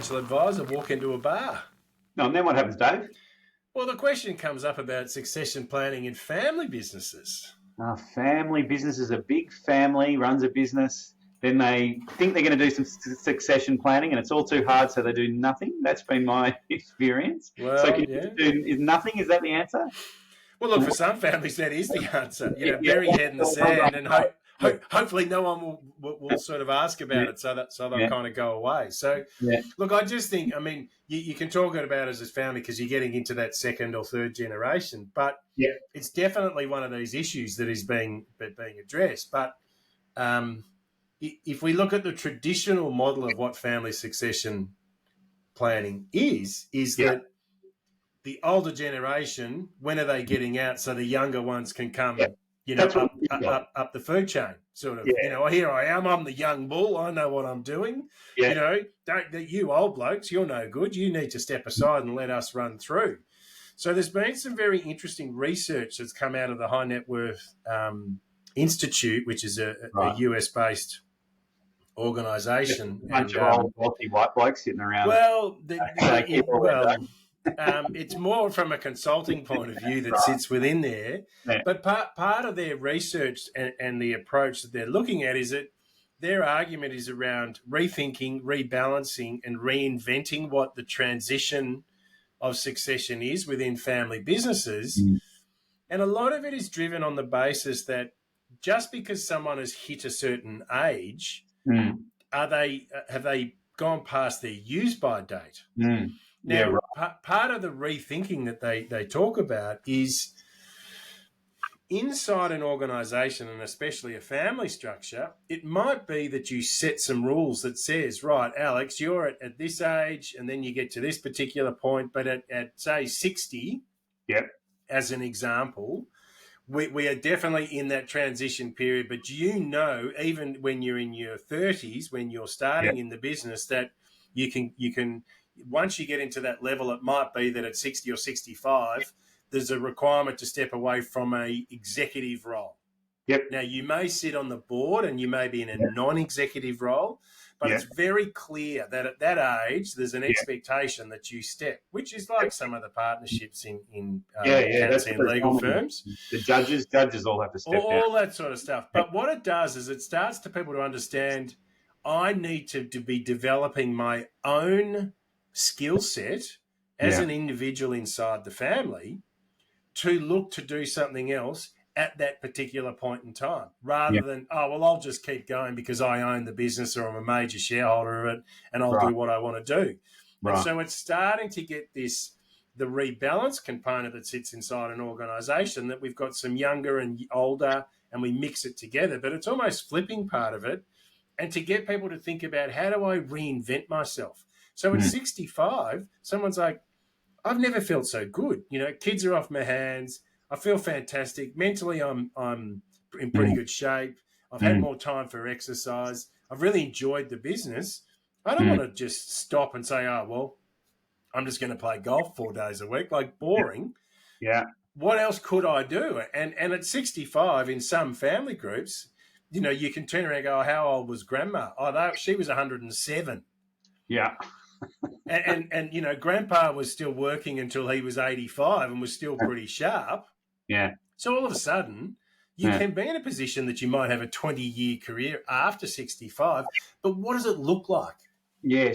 financial advisor walk into a bar. No, and then what happens, Dave? Well, the question comes up about succession planning in family businesses. Family businesses, a big family runs a business. Then they think they're going to do some succession planning, and it's all too hard, so they do nothing. That's been my experience. Well, so can yeah. you do, is nothing? Is that the answer? Well, look, for some families, that is the answer. You know, Yeah. bury your head in the sand, and hopefully no one will sort of ask about it, so they'll kind of go away. So, look, I just think, I mean, you can talk about it as a family because you're getting into that second or third generation, but it's definitely one of these issues that is being addressed. But if we look at the traditional model of what family succession planning is that the older generation, when are they getting out so the younger ones can come, you know, up the food chain, sort of. You know, here I am, I'm the young bull, I know what I'm doing. You know, you old blokes, you're no good. You need to step aside and let us run through. So there's been some very interesting research that's come out of the High Net Worth Institute, which is a US-based organisation. A bunch of old, wealthy white blokes sitting around. Well, it's more from a consulting point of view that sits within there. But part of their research and the approach that they're looking at is that their argument is around rethinking, rebalancing, and reinventing what the transition of succession is within family businesses. And a lot of it is driven on the basis that just because someone has hit a certain age, have they gone past their use-by date? Now, part of the rethinking that they talk about is inside an organisation, and especially a family structure, it might be that you set some rules that says, right, Alex, you're at this age and then you get to this particular point, but at say, 60, as an example, we are definitely in that transition period. But you know, even when you're in your 30s, when you're starting in the business, that you can once you get into that level, it might be that at 60 or 65, there's a requirement to step away from a executive role. Now, you may sit on the board and you may be in a non-executive role, but it's very clear that at that age, there's an expectation that you step, which is like some of the partnerships in accountancy and legal firms. The judges all have to step down. All that sort of stuff. But what it does is it starts to people to understand, I need to be developing my own skill set as an individual inside the family to look to do something else at that particular point in time, rather than, I'll just keep going because I own the business or I'm a major shareholder of it and I'll do what I want to do. And so it's starting to get the rebalance component that sits inside an organisation, that we've got some younger and older and we mix it together, but it's almost flipping part of it, and to get people to think about, how do I reinvent myself? So at 65, someone's like, I've never felt so good. You know, kids are off my hands. I feel fantastic. Mentally, I'm in pretty good shape. I've had more time for exercise. I've really enjoyed the business. I don't want to just stop and say, I'm just going to play golf 4 days a week. Like, boring. What else could I do? And at 65, in some family groups, you know, you can turn around and go, how old was grandma? She was 107. And you know, grandpa was still working until he was 85 and was still pretty sharp. So all of a sudden, you can be in a position that you might have a 20-year career after 65, but what does it look like?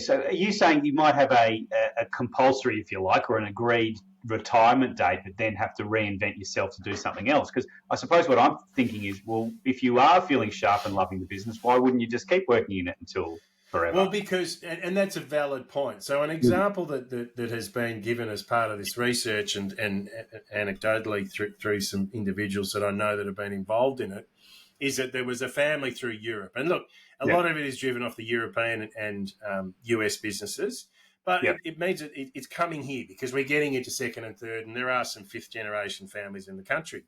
So are you saying you might have a compulsory, if you like, or an agreed retirement date, but then have to reinvent yourself to do something else? Because I suppose what I'm thinking is, well, if you are feeling sharp and loving the business, why wouldn't you just keep working in it until forever? Well, because, and that's a valid point. So an example that has been given as part of this research and anecdotally through some individuals that I know that have been involved in it, is that there was a family through Europe. And look, a lot of it is driven off the European and US businesses, but it means that it's coming here because we're getting into second and third, and there are some fifth generation families in the country.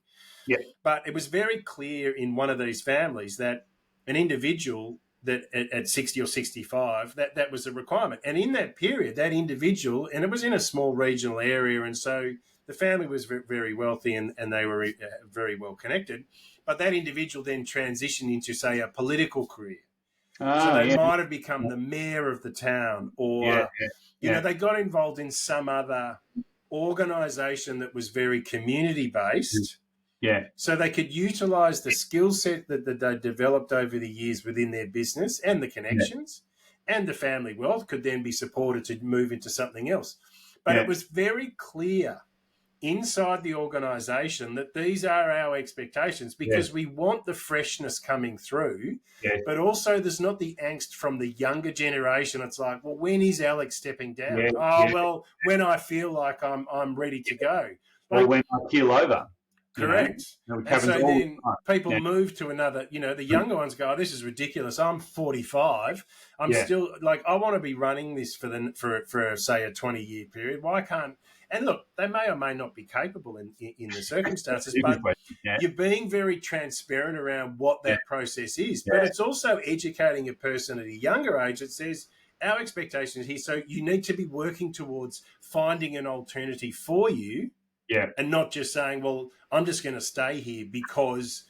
But it was very clear in one of these families that an individual that at 60 or 65, that was a requirement. And in that period, that individual, and it was in a small regional area, and so the family was very wealthy and they were very well connected, but that individual then transitioned into, say, a political career. So Oh, they yeah. might have become the mayor of the town, Yeah. or, they got involved in some other organisation that was very community based. Yeah. So they could utilise the skill set that they developed over the years within their business, and the Yeah. connections, and the family wealth could then be supported to move into something else. But Yeah. it was very clear inside the organisation that these are our expectations, Yeah. because we want the freshness coming through, Yeah. but also there's not the angst from the younger generation. It's like, well, when is Alex stepping down? Yeah. Oh, Yeah. well, when I feel like I'm ready to go. Or Like, when I keel over, correct. which And happens so all then the time. people Yeah. move to another, the younger ones go, oh, this is ridiculous. I'm 45. I'm Yeah. still like, I want to be running this for say a 20-year period. Why can't, and look, they may or may not be capable in the circumstances, but Yeah. you're being very transparent around what Yeah. that process is. Yeah. But it's also educating a person at a younger age that says, our expectation is here. So you need to be working towards finding an alternative for you, Yeah. and not just saying, well, I'm just going to stay here because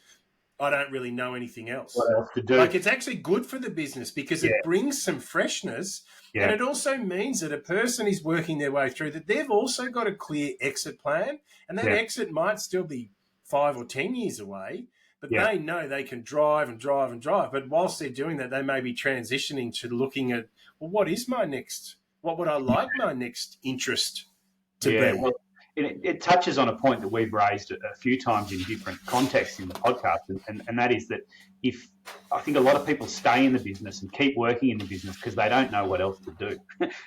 I don't really know anything else. What else to do? Like, it's actually good for the business because Yeah. it brings some freshness. Yeah. And it also means that a person is working their way through, that they've also got a clear exit plan. And that Yeah. exit might still be 5 or 10 years away, but Yeah. they know they can drive and drive and drive. But whilst they're doing that, they may be transitioning to looking at, well, what would I like my next interest to Yeah. be? Well, it touches on a point that we've raised a few times in different contexts in the podcast, and that is that if I think a lot of people stay in the business and keep working in the business because they don't know what else to do,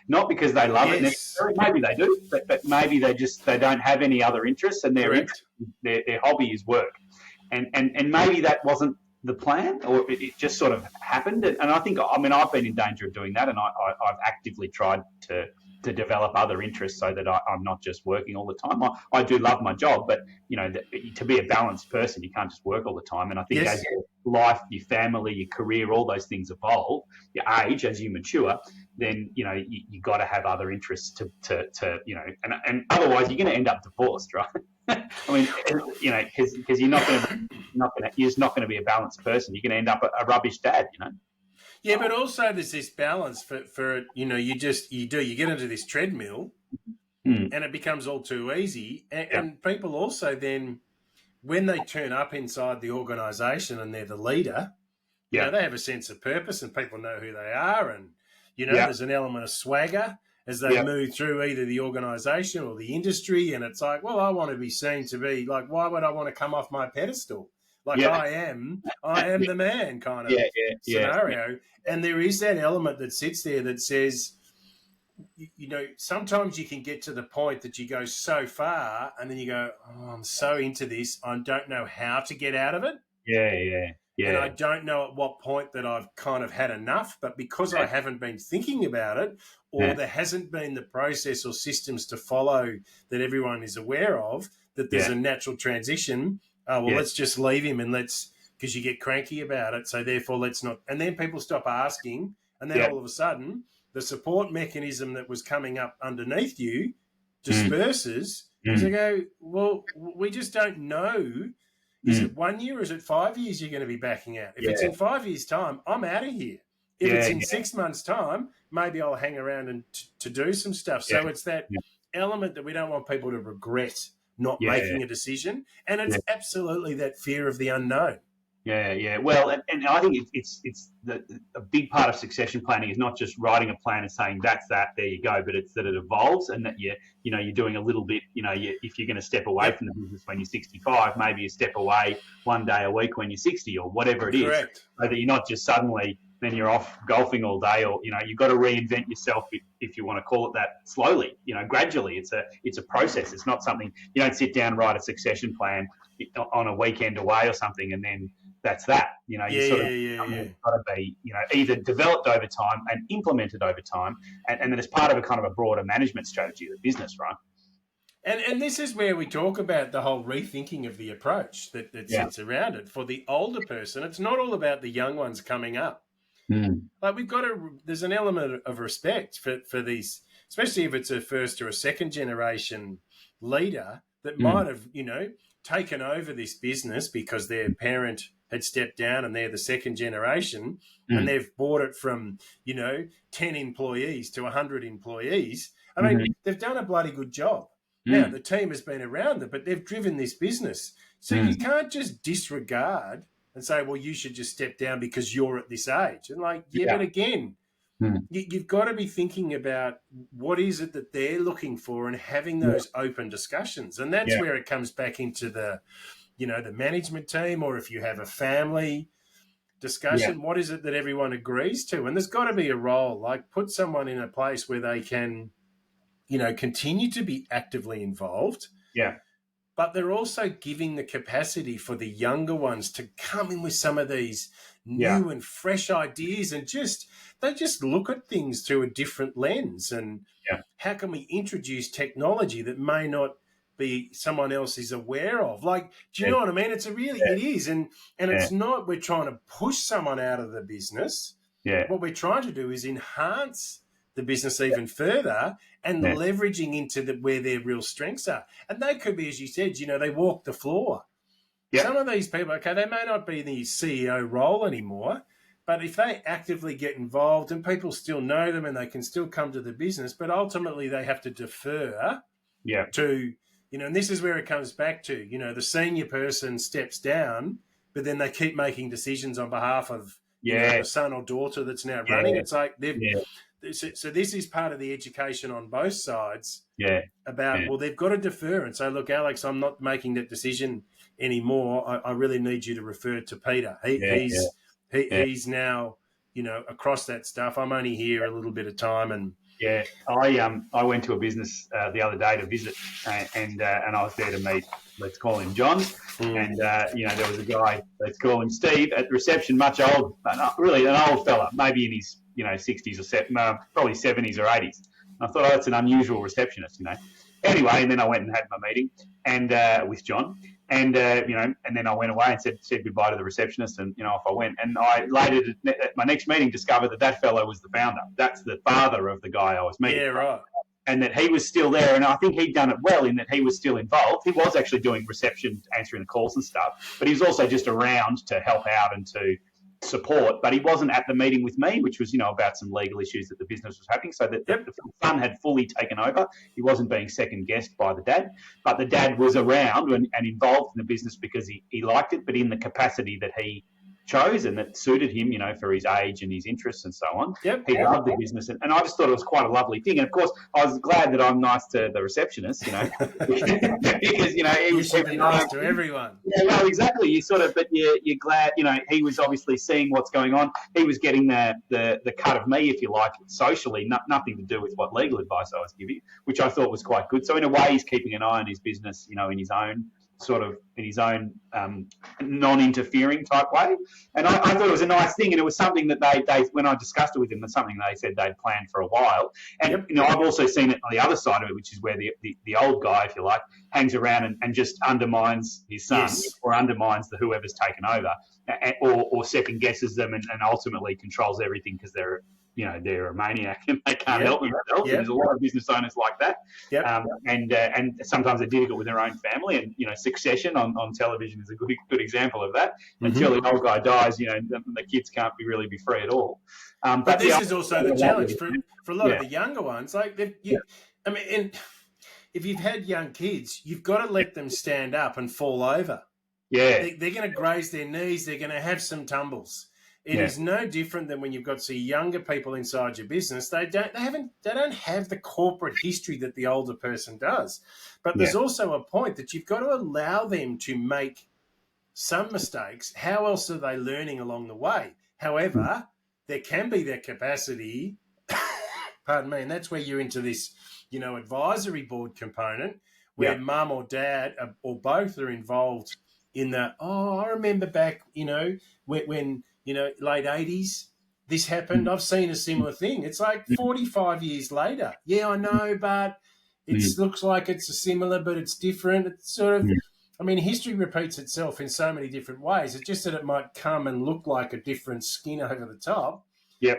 not because they love it necessarily. Maybe they do, but maybe they don't have any other interests, and their hobby is work, and maybe that wasn't the plan, or it just sort of happened. And I think, I've been in danger of doing that, and I've actively tried to develop other interests so that I'm not just working all the time. I do love my job, but to be a balanced person, you can't just work all the time. And I think as your life, your family, your career, all those things evolve, your age, as you mature, then you got to have other interests to and otherwise you're going to end up divorced, right? Because you're just not going to be a balanced person. You're going to end up a rubbish dad, Yeah, but also there's this balance for you get into this treadmill, and it becomes all too easy. And people also then, when they turn up inside the organisation and they're the leader, they have a sense of purpose and people know who they are, and there's an element of swagger as they move through either the organisation or the industry, and it's like, well, I want to be seen to be like, why would I want to come off my pedestal? Like, I am the man kind of scenario. And there is that element that sits there that says, sometimes you can get to the point that you go so far and then you go, oh, I'm so into this, I don't know how to get out of it. Yeah. And I don't know at what point that I've kind of had enough, but because I haven't been thinking about it, or there hasn't been the process or systems to follow that everyone is aware of, that there's a natural transition. Let's just leave him, and because you get cranky about it. So therefore let's not, and then people stop asking. And then all of a sudden the support mechanism that was coming up underneath you disperses because they go, well, we just don't know. Is it 1 year or is it 5 years you're going to be backing out? If it's in 5 years' time, I'm out of here. If it's in 6 months' time, maybe I'll hang around and to do some stuff. So it's that element that we don't want people to regret not making a decision. And it's absolutely that fear of the unknown. Yeah. Well, and I think it's a big part of succession planning is not just writing a plan and saying that's that, there you go, but it's that it evolves and that you're doing a little bit. If you're going to step away from the business when you're 65, maybe you step away 1 day a week when you're 60 or whatever it is. Correct. So that you're not just suddenly then you're off golfing all day, or you've got to reinvent yourself if you want to call it that slowly. Gradually. It's a process. It's not something you don't sit down and write a succession plan on a weekend away or something and then that's that. You got to be either developed over time and implemented over time, and then as part of a kind of a broader management strategy of the business, right? And this is where we talk about the whole rethinking of the approach that sits around it. For the older person, it's not all about the young ones coming up. Like there's an element of respect for these, especially if it's a first or a second generation leader that might have, taken over this business because their parent had stepped down and they're the second generation, and they've bought it from, 10 employees to 100 employees. I mean, they've done a bloody good job. Now, the team has been around them, but they've driven this business. So you can't just disregard and say, well, you should just step down because you're at this age. And but again, you've got to be thinking about what is it that they're looking for and having those open discussions. And that's where it comes back into the management team, or if you have a family discussion, what is it that everyone agrees to? And there's got to be a role, like put someone in a place where they can, continue to be actively involved. Yeah. But they're also giving the capacity for the younger ones to come in with some of these new and fresh ideas, and they just look at things through a different lens. And how can we introduce technology that may not be someone else is aware of? Do you know what I mean? It is. And it's not we're trying to push someone out of the business. Yeah. What we're trying to do is enhance the business even further and leveraging into where their real strengths are. And they could be, as you said, they walk the floor. Yep. Some of these people, okay, they may not be in the CEO role anymore, but if they actively get involved and people still know them and they can still come to the business, but ultimately they have to defer to, and this is where it comes back to, the senior person steps down, but then they keep making decisions on behalf of the son or daughter that's now running. It's like so this is part of the education on both sides about, well, they've got to defer and say, look, Alex, I'm not making that decision anymore. I really need you to refer to Peter. He's now, across that stuff. I'm only here a little bit of time. And I went to a business the other day to visit, and I was there to meet, let's call him John, and there was a guy, let's call him Steve, at the reception, much old, really an old fella, maybe in his 60s or probably 70s or 80s. I thought, that's an unusual receptionist, Anyway, and then I went and had my meeting and with John, and and then I went away and said goodbye to the receptionist, and off I went. And I later at my next meeting discovered that fellow was the founder. That's the father of the guy I was meeting. Yeah, right. And that he was still there, and I think he'd done it well in that he was still involved. He was actually doing reception, answering the calls and stuff, but he was also just around to help out and to support, but he wasn't at the meeting with me, which was, about some legal issues that the business was having. So that the son had fully taken over. He wasn't being second guessed by the dad, but the dad was around and involved in the business because he liked it, but in the capacity that he chose and that suited him, for his age and his interests and so on. Yep. He loved the business, and I just thought it was quite a lovely thing. And of course, I was glad that I'm nice to the receptionist, because you should be nice to everyone. Yeah, no, exactly. You sort of, but you're glad, he was obviously seeing what's going on. He was getting the cut of me, if you like, socially, nothing to do with what legal advice I was giving, which I thought was quite good. So in a way, he's keeping an eye on his business, in his own non-interfering type way. And I thought it was a nice thing, and it was something that they when I discussed it with them, that's something they said they'd planned for a while. And I've also seen it on the other side of it, which is where the old guy, if you like, hangs around and just undermines his son or undermines whoever's taken over, or second guesses them and ultimately controls everything because they're a maniac and they can't help themselves. There's a lot of business owners like that. And sometimes they're difficult with their own family, and Succession on television is a good example of that. Until the old guy dies, the kids can't really be free at all. But this is also the challenge for a lot of the younger ones. And if you've had young kids, you've got to let them stand up and fall over. Yeah, they're going to graze their knees. They're going to have some tumbles. It is no different than when you've got younger people inside your business. They don't have the corporate history that the older person does. But there's also a point that you've got to allow them to make some mistakes. How else are they learning along the way? However, there can be that capacity, pardon me, and that's where you're into this, advisory board component where mum or dad or both are involved in the, I remember back, when late 80s, this happened. I've seen a similar thing. It's like 45 years later. Yeah, I know, but it looks like it's similar, but it's different. It's sort of, history repeats itself in so many different ways. It's just that it might come and look like a different skin over the top.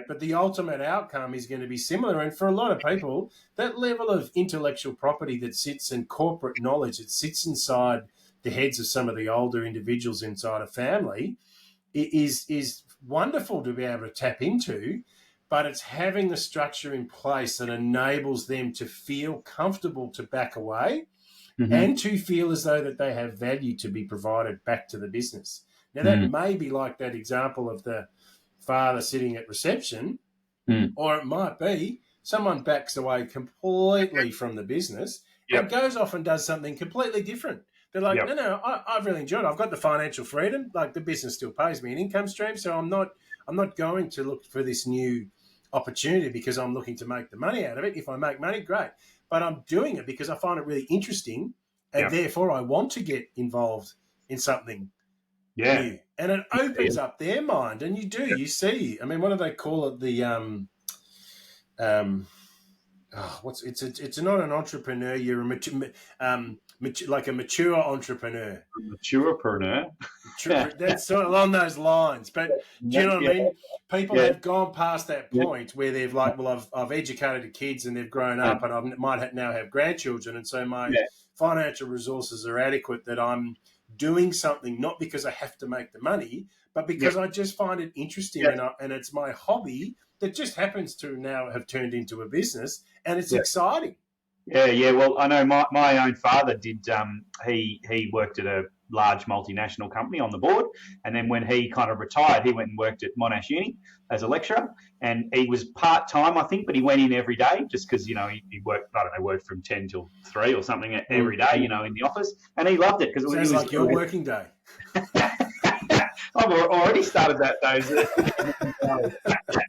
But the ultimate outcome is going to be similar. And for a lot of people, that level of intellectual property that sits in corporate knowledge, it sits inside the heads of some of the older individuals inside a family is wonderful to be able to tap into, but it's having the structure in place that enables them to feel comfortable to back away and to feel as though that they have value to be provided back to the business. Now, that may be like that example of the father sitting at reception, or it might be someone backs away completely from the business and goes off and does something completely different. They're like, no, I've really enjoyed it. I've got the financial freedom. Like, the business still pays me an income stream, so I'm not going to look for this new opportunity because I'm looking to make the money out of it. If I make money, great. But I'm doing it because I find it really interesting, and therefore I want to get involved in something new. And it opens up their mind, and you see. I mean, what do they call it? The it's not an entrepreneur. You're a like a mature entrepreneur. Maturepreneur. That's sort of along those lines. But do you know what I mean? People have gone past that point where they've like, well, I've educated the kids and they've grown up, and I might now have grandchildren, and so my financial resources are adequate that I'm doing something not because I have to make the money, but because I just find it interesting and it's my hobby that just happens to now have turned into a business, and it's exciting. Yeah. Well, I know my own father did. He worked at a large multinational company on the board, and then when he kind of retired, he went and worked at Monash Uni as a lecturer, and he was part time, I think, but he went in every day just because he worked. I don't know, worked from 10 till 3 or something every day, in the office, and he loved it because it was like your working day. I've already started that,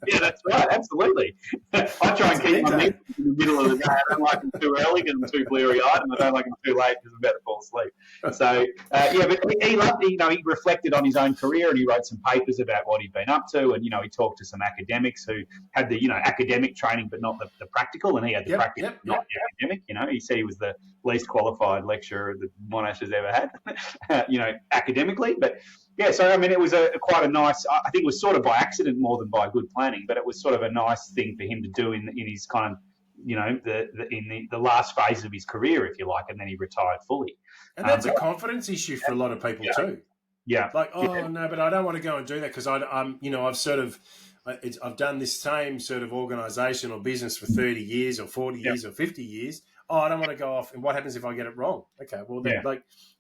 yeah, that's right, absolutely. I try and keep my meetings in the middle of the day. I don't like them too early because I'm too bleary-eyed, and I don't like them too late because I'm about to fall asleep. So, but he loved it. He reflected on his own career, and he wrote some papers about what he'd been up to, and, he talked to some academics who had the, academic training but not the practical, and he had the practical, not the academic. He said he was the least qualified lecturer that Monash has ever had, academically, but... Yeah, so I mean, it was quite a nice. I think it was sort of by accident more than by good planning, but it was sort of a nice thing for him to do in his kind of, the last phase of his career, if you like, and then he retired fully. And that's a confidence issue for a lot of people too. Yeah, like no, but I don't want to go and do that because I've sort of. I've done this same sort of organisation or business for 30 years or 40 years or 50 years. I don't want to go off. And what happens if I get it wrong? Okay, well, then,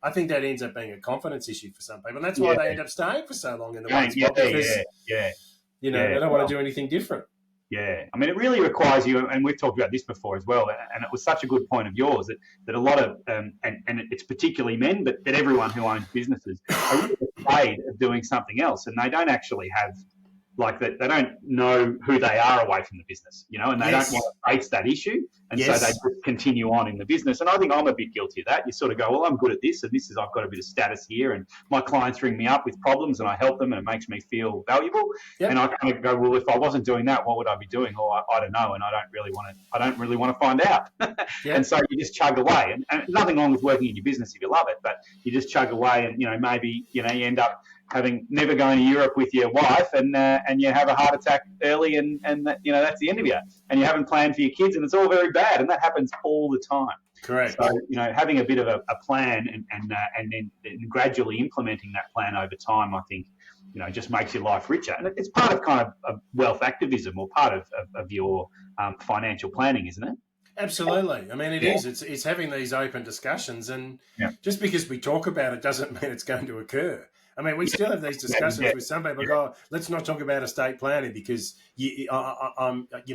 I think that ends up being a confidence issue for some people. And that's why they end up staying for so long in the one spot because, they don't want to do anything different. Yeah. I mean, it really requires you, and we've talked about this before as well, and it was such a good point of yours that a lot of, and it's particularly men, but everyone who owns businesses are really afraid of doing something else, and they don't actually have... Like that, they don't know who they are away from the business, and they don't want to face that issue, and so they just continue on in the business. And I think I'm a bit guilty of that. You sort of go, well, I'm good at this, and this is I've got a bit of status here, and my clients ring me up with problems, and I help them, and it makes me feel valuable. And I kind of go, well, if I wasn't doing that, what would I be doing? Or I don't know, and I don't really want to find out. And so you just chug away, and nothing wrong with working in your business if you love it, but you just chug away, and maybe you end up never going to Europe with your wife, and you have a heart attack early, and that's the end of you. And you haven't planned for your kids, and it's all very bad, and that happens all the time. Correct. So having a bit of a plan and then gradually implementing that plan over time, I think just makes your life richer. And it's part of kind of wealth activism, or part of your financial planning, isn't it? Absolutely. I mean, it is. It's having these open discussions, and just because we talk about it doesn't mean it's going to occur. I mean, we still have these discussions with some people. Go, let's not talk about estate planning because you're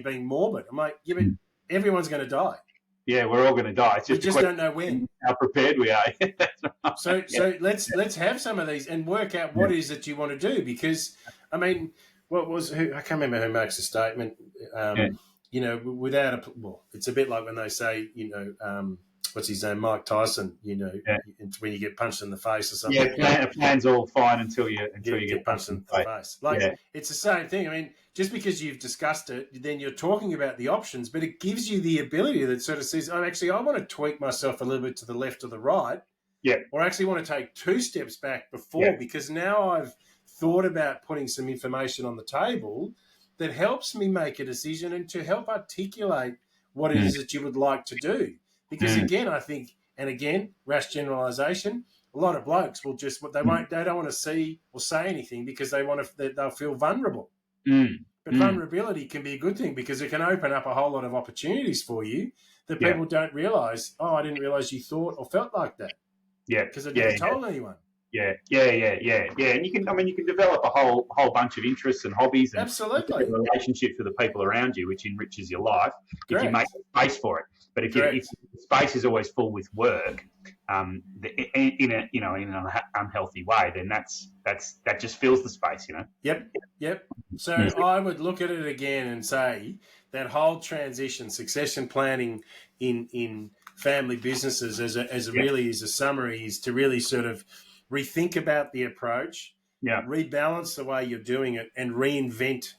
being morbid. I'm like, but everyone's going to die. Yeah, we're all going to die. We just don't know when. How prepared we are. So let's have some of these and work out what it is that you want to do. Because I mean, I can't remember who makes the statement. Without it's a bit like when they say, what's his name, Mike Tyson, when you get punched in the face or something. Yeah, a plan's all fine until you get punched in the face. It's the same thing. I mean, just because you've discussed it, then you're talking about the options, but it gives you the ability that sort of says, I want to tweak myself a little bit to the left or the right. Yeah. Or I actually want to take 2 steps back before because now I've thought about putting some information on the table that helps me make a decision and to help articulate what it is that you would like to do. Because again, I think, and again, rash generalisation, a lot of blokes will just they don't want to see or say anything because they'll feel vulnerable. But vulnerability can be a good thing because it can open up a whole lot of opportunities for you that people don't realise. Oh, I didn't realise you thought or felt like that. Yeah, because I never told anyone. Yeah. And you can develop a whole bunch of interests and hobbies and absolutely relationships with the people around you, which enriches your life if you make space for it. But if space is always full with work, in an unhealthy way, then that just fills the space, Yep. So I would look at it again and say that whole transition, succession planning in family businesses, really is a summary, is to really sort of rethink about the approach, rebalance the way you're doing it, and reinvent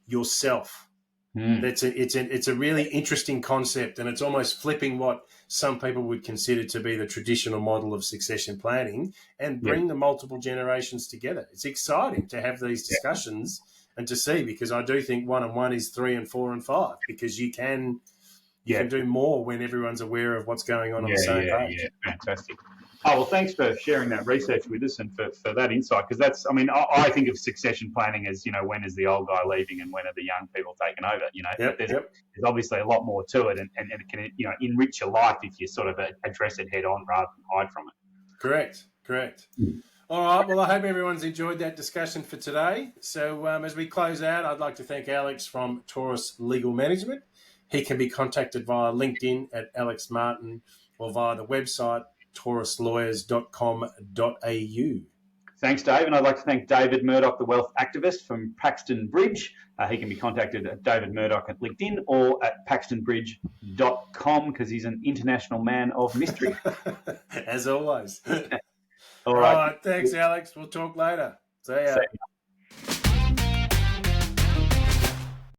yourself. It's a really interesting concept, and it's almost flipping what some people would consider to be the traditional model of succession planning and bring the multiple generations together. It's exciting to have these discussions and to see, because I do think 1 and 1 is 3 and 4 and 5, because you can do more when everyone's aware of what's going on the same page. Yeah, fantastic. Oh, well, thanks for sharing that research with us and for that insight, because I think of succession planning as, when is the old guy leaving and when are the young people taking over, but there's obviously a lot more to it, and it can, enrich your life if you sort of address it head on rather than hide from it. Correct. All right, well, I hope everyone's enjoyed that discussion for today. So as we close out, I'd like to thank Alex from Taurus Legal Management. He can be contacted via LinkedIn at Alex Martin or via the website tauruslawyers.com.au. Thanks, Dave. And I'd like to thank David Murdoch, the wealth activist from Paxton Bridge. He can be contacted at David Murdoch at LinkedIn or at paxtonbridge.com, because he's an international man of mystery. As always. All right. Thanks, Alex. We'll talk later. See ya.